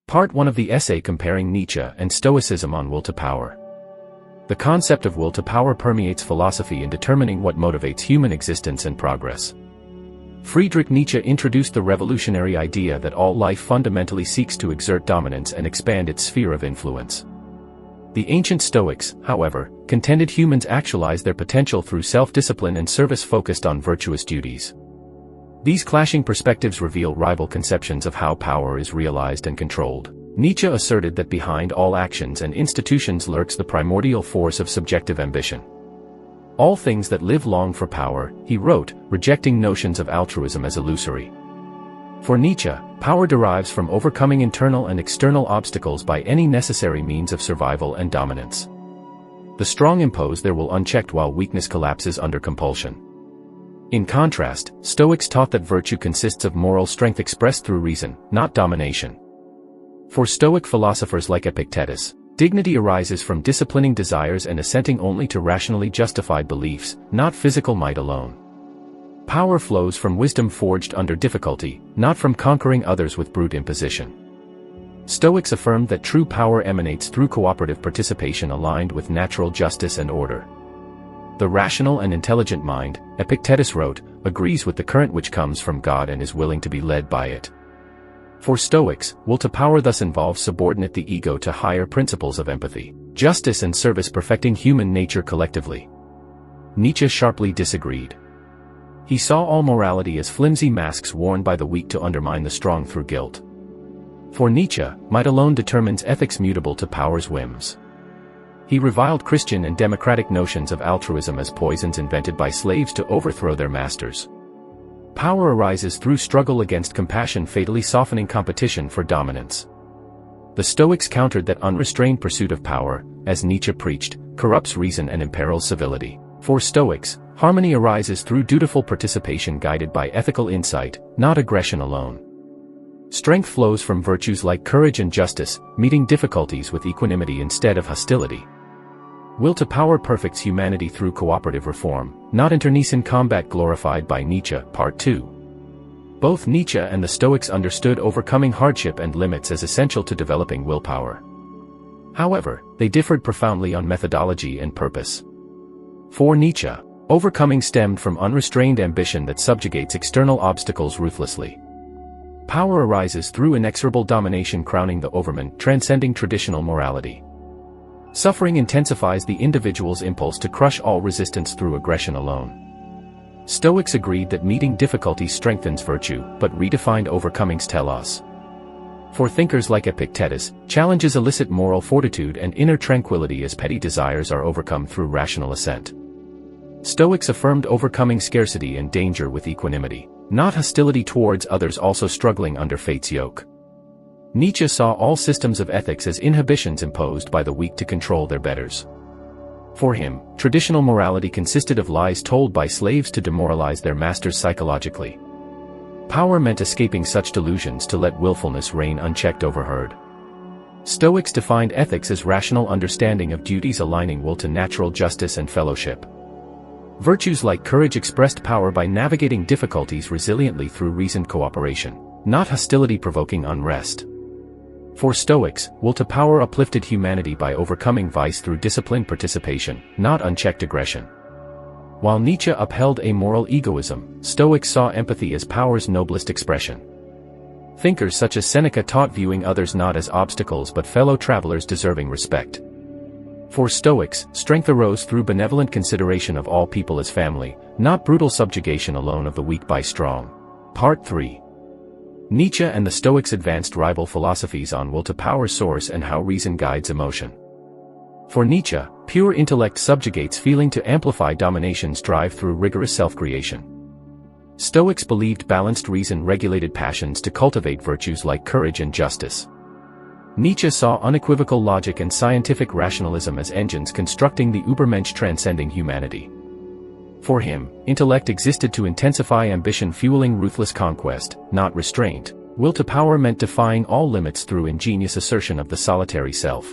Part 1 of the essay comparing Nietzsche and Stoicism on will to power. The concept of will to power permeates philosophy in determining what motivates human existence and progress. Friedrich Nietzsche introduced the revolutionary idea that all life fundamentally seeks to exert dominance and expand its sphere of influence. The ancient Stoics, however, contended humans actualize their potential through self-discipline and service focused on virtuous duties. These clashing perspectives reveal rival conceptions of how power is realized and controlled. Nietzsche asserted that behind all actions and institutions lurks the primordial force of subjective ambition. All things that live long for power, he wrote, rejecting notions of altruism as illusory. For Nietzsche, power derives from overcoming internal and external obstacles by any necessary means of survival and dominance. The strong impose their will unchecked while weakness collapses under compulsion. In contrast, Stoics taught that virtue consists of moral strength expressed through reason, not domination. For Stoic philosophers like Epictetus, dignity arises from disciplining desires and assenting only to rationally justified beliefs, not physical might alone. Power flows from wisdom forged under difficulty, not from conquering others with brute imposition. Stoics affirmed that true power emanates through cooperative participation aligned with natural justice and order. The rational and intelligent mind, Epictetus wrote, agrees with the current which comes from God and is willing to be led by it. For Stoics, will to power thus involves subordinate the ego to higher principles of empathy, justice and service perfecting human nature collectively. Nietzsche sharply disagreed. He saw all morality as flimsy masks worn by the weak to undermine the strong through guilt. For Nietzsche, might alone determines ethics mutable to power's whims. He reviled Christian and democratic notions of altruism as poisons invented by slaves to overthrow their masters. Power arises through struggle against compassion, fatally softening competition for dominance. The Stoics countered that unrestrained pursuit of power, as Nietzsche preached, corrupts reason and imperils civility. For Stoics, harmony arises through dutiful participation guided by ethical insight, not aggression alone. Strength flows from virtues like courage and justice, meeting difficulties with equanimity instead of hostility. Will to power perfects humanity through cooperative reform, not internecine combat glorified by Nietzsche. Part 2. Both Nietzsche and the Stoics understood overcoming hardship and limits as essential to developing willpower. However, they differed profoundly on methodology and purpose. For Nietzsche, overcoming stemmed from unrestrained ambition that subjugates external obstacles ruthlessly. Power arises through inexorable domination crowning the overman, transcending traditional morality. Suffering intensifies the individual's impulse to crush all resistance through aggression alone. Stoics agreed that meeting difficulties strengthens virtue, but redefined overcoming's telos. For thinkers like Epictetus, challenges elicit moral fortitude and inner tranquility as petty desires are overcome through rational assent. Stoics affirmed overcoming scarcity and danger with equanimity, not hostility towards others also struggling under fate's yoke. Nietzsche saw all systems of ethics as inhibitions imposed by the weak to control their betters. For him, traditional morality consisted of lies told by slaves to demoralize their masters psychologically. Power meant escaping such delusions to let willfulness reign unchecked overheard. Stoics defined ethics as rational understanding of duties aligning will to natural justice and fellowship. Virtues like courage expressed power by navigating difficulties resiliently through reasoned cooperation, not hostility provoking unrest. For Stoics, will to power uplifted humanity by overcoming vice through disciplined participation, not unchecked aggression. While Nietzsche upheld amoral egoism, Stoics saw empathy as power's noblest expression. Thinkers such as Seneca taught viewing others not as obstacles but fellow travelers deserving respect. For Stoics, strength arose through benevolent consideration of all people as family, not brutal subjugation alone of the weak by strong. Part 3. Nietzsche and the Stoics advanced rival philosophies on will to power source and how reason guides emotion. For Nietzsche, pure intellect subjugates feeling to amplify domination's drive through rigorous self-creation. Stoics believed balanced reason regulated passions to cultivate virtues like courage and justice. Nietzsche saw unequivocal logic and scientific rationalism as engines constructing the Übermensch transcending humanity. For him, intellect existed to intensify ambition fueling ruthless conquest, not restraint. Will to power meant defying all limits through ingenious assertion of the solitary self.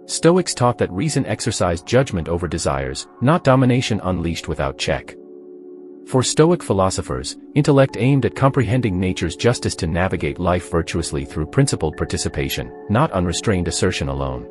Stoics taught that reason exercised judgment over desires, not domination unleashed without check. For Stoic philosophers, intellect aimed at comprehending nature's justice to navigate life virtuously through principled participation, not unrestrained assertion alone.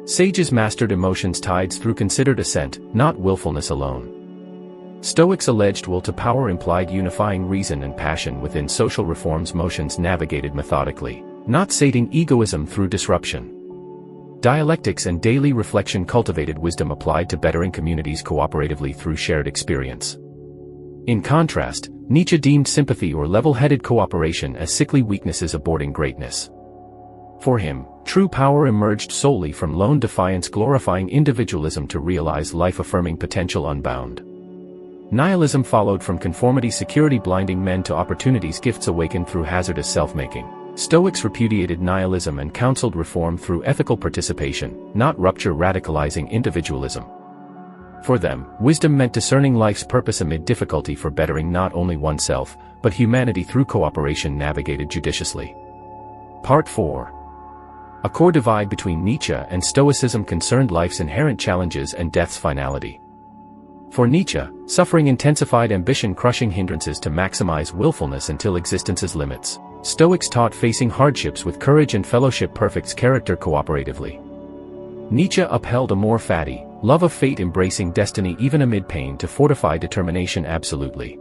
Sages mastered emotions tides through considered assent, not willfulness alone. Stoics alleged will to power implied unifying reason and passion within social reforms motions navigated methodically, not sating egoism through disruption. Dialectics and daily reflection cultivated wisdom applied to bettering communities cooperatively through shared experience. In contrast, Nietzsche deemed sympathy or level-headed cooperation as sickly weaknesses aborting greatness. For him, true power emerged solely from lone defiance glorifying individualism to realize life-affirming potential unbound. Nihilism followed from conformity security blinding men to opportunities gifts awakened through hazardous self-making. Stoics repudiated nihilism and counseled reform through ethical participation, not rupture radicalizing individualism. For them, wisdom meant discerning life's purpose amid difficulty for bettering not only oneself, but humanity through cooperation navigated judiciously. Part 4. A core divide between Nietzsche and Stoicism concerned life's inherent challenges and death's finality. For Nietzsche, suffering intensified ambition crushing hindrances to maximize willfulness until existence's limits. Stoics taught facing hardships with courage and fellowship perfects character cooperatively. Nietzsche upheld a more fatty, love of fate embracing destiny even amid pain to fortify determination absolutely.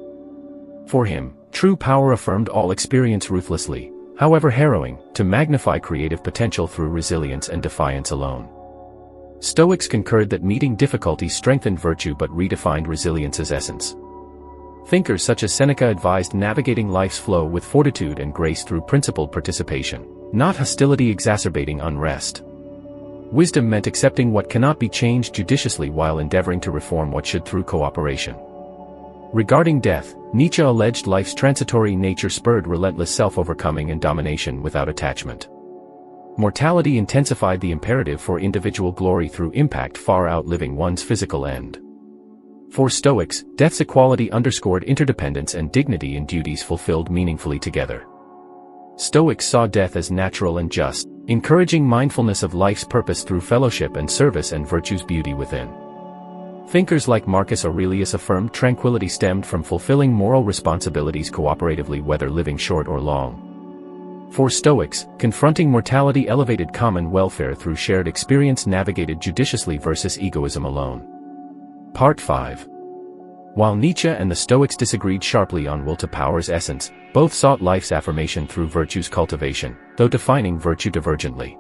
For him, true power affirmed all experience ruthlessly, however harrowing, to magnify creative potential through resilience and defiance alone. Stoics concurred that meeting difficulties strengthened virtue but redefined resilience's essence. Thinkers such as Seneca advised navigating life's flow with fortitude and grace through principled participation, not hostility exacerbating unrest. Wisdom meant accepting what cannot be changed judiciously while endeavoring to reform what should through cooperation. Regarding death, Nietzsche alleged life's transitory nature spurred relentless self-overcoming and domination without attachment. Mortality intensified the imperative for individual glory through impact far outliving one's physical end. For Stoics, death's equality underscored interdependence and dignity in duties fulfilled meaningfully together. Stoics saw death as natural and just, encouraging mindfulness of life's purpose through fellowship and service and virtue's beauty within. Thinkers like Marcus Aurelius affirmed tranquility stemmed from fulfilling moral responsibilities cooperatively whether living short or long. For Stoics, confronting mortality elevated common welfare through shared experience navigated judiciously versus egoism alone. Part 5. While Nietzsche and the Stoics disagreed sharply on will to power's essence, both sought life's affirmation through virtue's cultivation, though defining virtue divergently.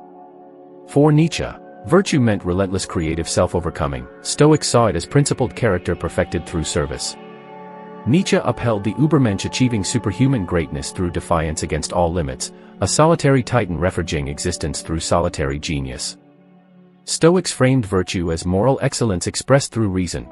For Nietzsche, virtue meant relentless creative self-overcoming. Stoics saw it as principled character perfected through service. Nietzsche upheld the Übermensch achieving superhuman greatness through defiance against all limits, a solitary titan refuging existence through solitary genius. Stoics framed virtue as moral excellence expressed through reason,